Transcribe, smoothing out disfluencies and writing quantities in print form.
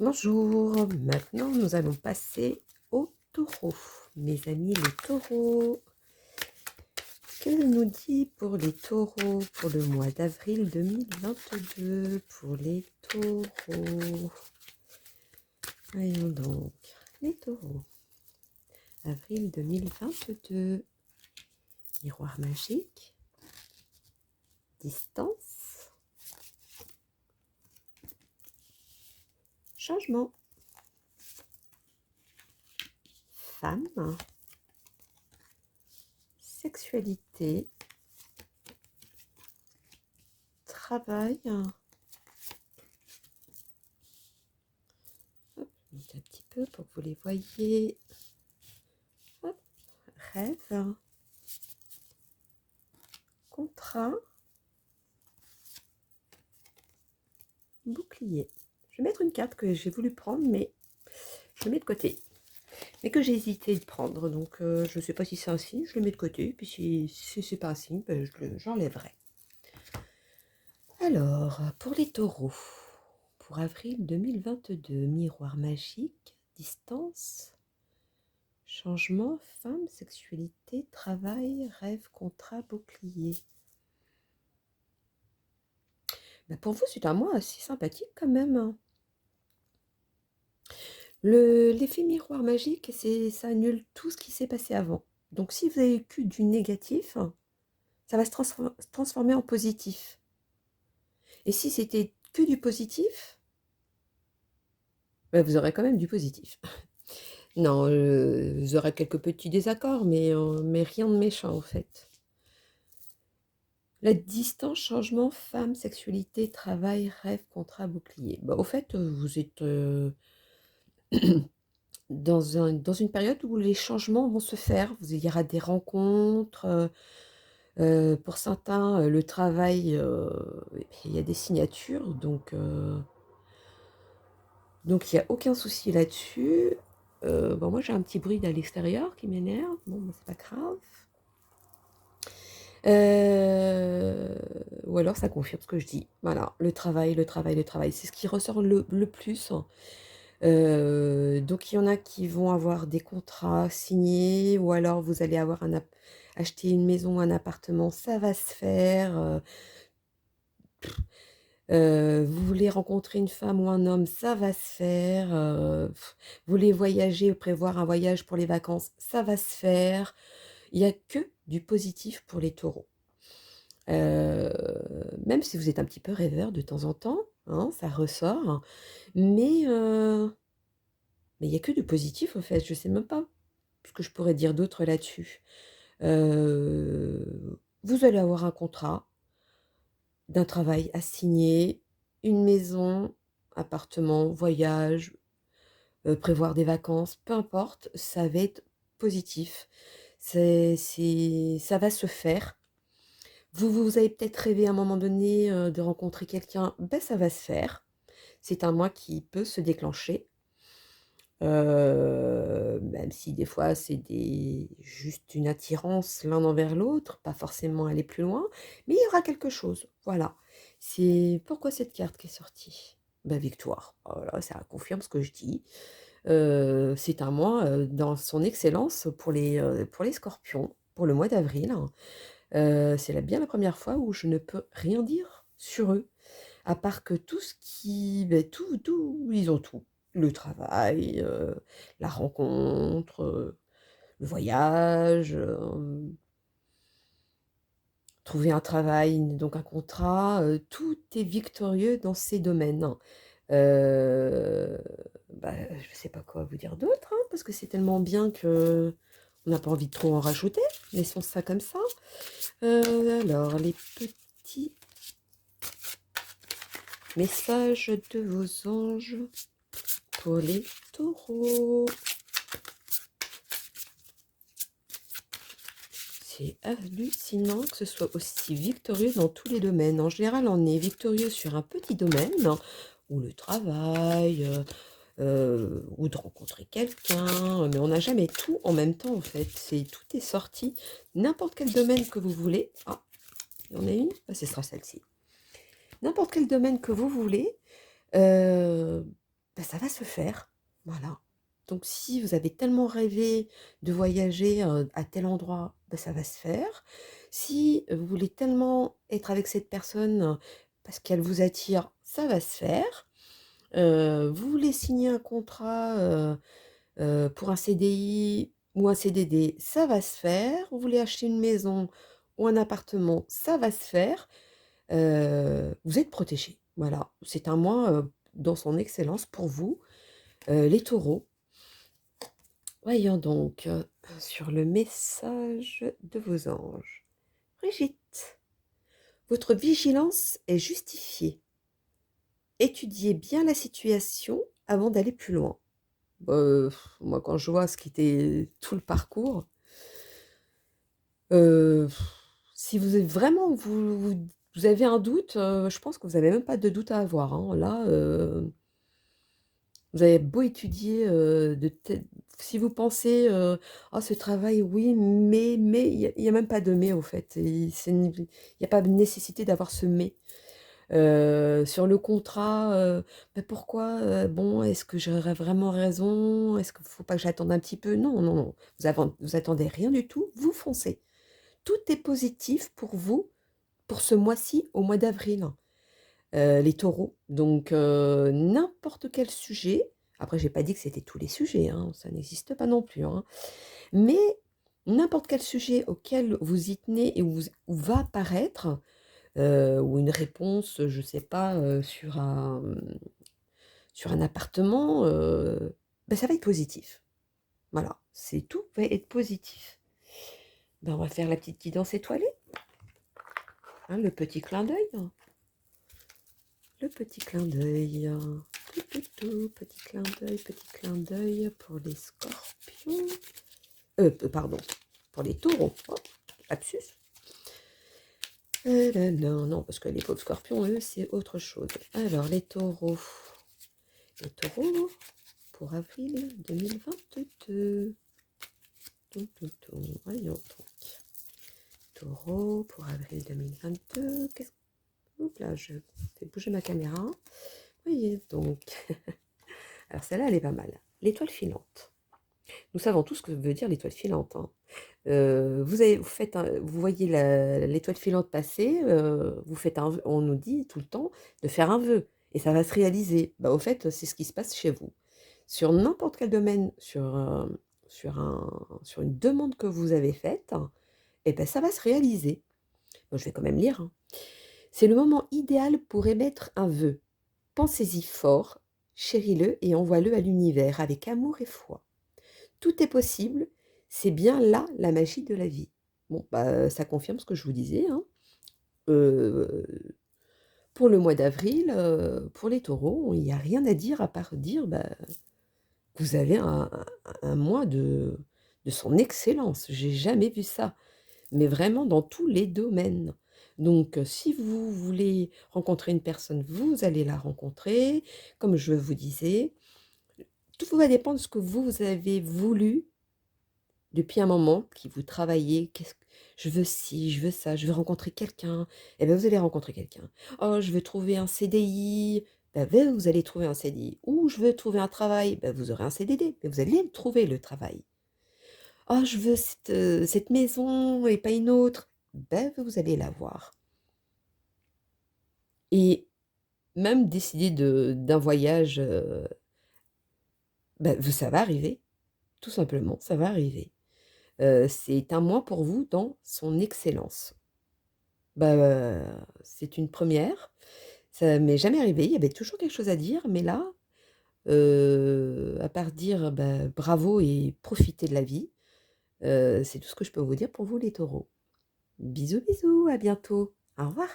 Bonjour, maintenant nous allons passer au taureau. Mes amis les taureaux, que nous dit pour les taureaux pour le mois d'avril 2022 pour les taureaux? Voyons donc, les taureaux, avril 2022, miroir magique, distance, changement, femme, sexualité, travail. Hop, je monte un petit peu pour que vous les voyez. Hop, rêve, contrat, bouclier. Je vais mettre une carte que j'ai voulu prendre, mais je le mets de côté. Mais que j'ai hésité de prendre, donc je ne sais pas si c'est un signe, je le mets de côté. Puis si c'est pas un signe, ben, j'enlèverai. Alors, pour les taureaux, pour avril 2022, miroir magique, distance, changement, femme, sexualité, travail, rêve, contrat, bouclier. Ben pour vous, c'est un mois assez sympathique quand même, hein. L'effet miroir magique, ça annule tout ce qui s'est passé avant. Donc si vous avez vécu du négatif, ça va se transformer en positif. Et si c'était que du positif, ben vous aurez quand même du positif. Non, vous aurez quelques petits désaccords, mais rien de méchant en fait. La distance, changement, femme, sexualité, travail, rêve, contrat, bouclier. Bah, au fait, vous êtes dans une période où les changements vont se faire. Il y aura des rencontres. Pour certains, le travail, il y a des signatures, donc il y a aucun souci là-dessus. Bon, moi, j'ai un petit bruit à l'extérieur qui m'énerve. Bon, bah, c'est pas grave. Ou alors ça confirme ce que je dis. Voilà, le travail, le travail, le travail, c'est ce qui ressort le plus. Donc il y en a qui vont avoir des contrats signés ou alors vous allez avoir acheter une maison, un appartement, ça va se faire, vous voulez rencontrer une femme ou un homme, ça va se faire, vous voulez voyager, prévoir un voyage pour les vacances, ça va se faire. Il y a que du positif pour les taureaux. Heu, Même si vous êtes un petit peu rêveur de temps en temps, hein, ça ressort, mais heu, mais il y a que du positif au fait, je sais même pas ce que je pourrais dire d'autre là-dessus. Vous allez avoir un contrat d'un travail à signer, une maison, appartement, voyage, prévoir des vacances, peu importe, ça va être positif. Ça va se faire. Vous avez peut-être rêvé à un moment donné, de rencontrer quelqu'un, ben, ça va se faire. C'est un mois qui peut se déclencher, même si des fois c'est juste une attirance l'un envers l'autre, pas forcément aller plus loin, mais il y aura quelque chose, voilà. C'est pourquoi cette carte qui est sortie? Bah, victoire, voilà, ça confirme ce que je dis. C'est un mois, dans son excellence pour les scorpions, pour le mois d'avril. C'est bien la première fois où je ne peux rien dire sur eux, à part que tout ce qui beh, tout ils ont tout. Le travail, la rencontre, le voyage, trouver un travail, donc un contrat, tout est victorieux dans ces domaines. Heu, Bah, je sais pas quoi vous dire d'autre, hein, parce que c'est tellement bien qu'on n'a pas envie de trop en rajouter. Laissons ça comme ça. Alors les petits messages de vos anges pour les taureaux. C'est hallucinant que ce soit aussi victorieux dans tous les domaines. En général, on est victorieux sur un petit domaine, ou le travail, ou de rencontrer quelqu'un, mais on n'a jamais tout en même temps, en fait. Tout est sorti. N'importe quel domaine que vous voulez. Ah, il y en a une? Ah, ce sera celle-ci. N'importe quel domaine que vous voulez, heu, ça va se faire. Voilà. Donc si vous avez tellement rêvé de voyager, à tel endroit, ça va se faire. Si vous voulez tellement être avec cette personne, parce qu'elle vous attire, ça va se faire. Vous voulez signer un contrat, pour un CDI ou un CDD, ça va se faire. Vous voulez acheter une maison ou un appartement, ça va se faire. Vous êtes protégés. Voilà, c'est un mois, dans son excellence pour vous, les taureaux. Voyons donc, sur le message de vos anges. Brigitte, votre vigilance est justifiée. Étudiez bien la situation avant d'aller plus loin. Moi quand je vois ce qui était tout le parcours, heu, si vous êtes vraiment vous avez un doute, je pense que vous avez même pas de doute à avoir, hein. Là, vous avez beau étudier, de tel si vous pensez, «Ah ce travail oui, mais» il y a même pas de mais au fait et il y a pas de nécessité d'avoir ce mais. Sur le contrat, pourquoi, bon, est-ce que j'aurais vraiment raison? Est-ce qu'il faut pas que j'attende un petit peu? Non, non, non, vous attendez rien du tout, vous foncez. Tout est positif pour vous, pour ce mois-ci, au mois d'avril. Les taureaux, donc n'importe quel sujet, après j'ai pas dit que c'était tous les sujets, hein, ça n'existe pas non plus, hein, mais n'importe quel sujet auquel vous y tenez et où va apparaître, ou une réponse, je sais pas, sur un appartement, ça va être positif. Voilà, c'est tout va être positif. On va faire la petite guidance étoilée, hein, le petit clin d'œil. Le petit clin d'œil, tout, tout, tout, petit clin d'œil pour les scorpions. Pardon, pour les taureaux. Oh, lapsus. Non, non, parce que les pauvres scorpions, eux, c'est autre chose. Alors, les taureaux. Les taureaux pour avril 2022. Tout, tout, tout. Voyons donc. Taureau pour avril 2022. Oups là, je fais bouger ma caméra. Voyez donc. Alors celle-là, elle est pas mal. L'étoile filante. Nous savons tous ce que veut dire l'étoile filante, hein. Vous voyez l'étoile filante passer, vous faites un vœu, on nous dit tout le temps de faire un vœu et ça va se réaliser. Au fait, c'est ce qui se passe chez vous. Sur n'importe quel domaine, sur une demande que vous avez faite, ça va se réaliser. Bon, je vais quand même lire, hein. C'est le moment idéal pour émettre un vœu. Pensez-y fort, chéris-le et envoie-le à l'univers avec amour et foi. Tout est possible, c'est bien là la magie de la vie. Bon, ça confirme ce que je vous disais, hein. Heu, pour le mois d'avril, pour les taureaux, il y a rien à dire à part dire, vous avez un mois de son excellence. J'ai jamais vu ça, mais vraiment dans tous les domaines. Donc, si vous voulez rencontrer une personne, vous allez la rencontrer. Comme je vous disais, tout va dépendre de ce que vous avez voulu depuis un moment, qui vous travaillez, qu'est-ce que je veux ci, je veux ça, je veux rencontrer quelqu'un, vous allez rencontrer quelqu'un. Oh, je veux trouver un CDI, vous allez trouver un CDI. Ou je veux trouver un travail, vous aurez un CDD, mais vous allez le trouver le travail. Oh, je veux cette maison et pas une autre, vous allez l'avoir. Et même décider d'un voyage, ça va arriver, tout simplement, ça va arriver. C'est un mois pour vous dans son excellence. C'est une première, ça m'est jamais arrivé, il y avait toujours quelque chose à dire, mais là, à part dire, bravo et profitez de la vie, c'est tout ce que je peux vous dire pour vous les taureaux. Bisous, bisous, à bientôt. Au revoir.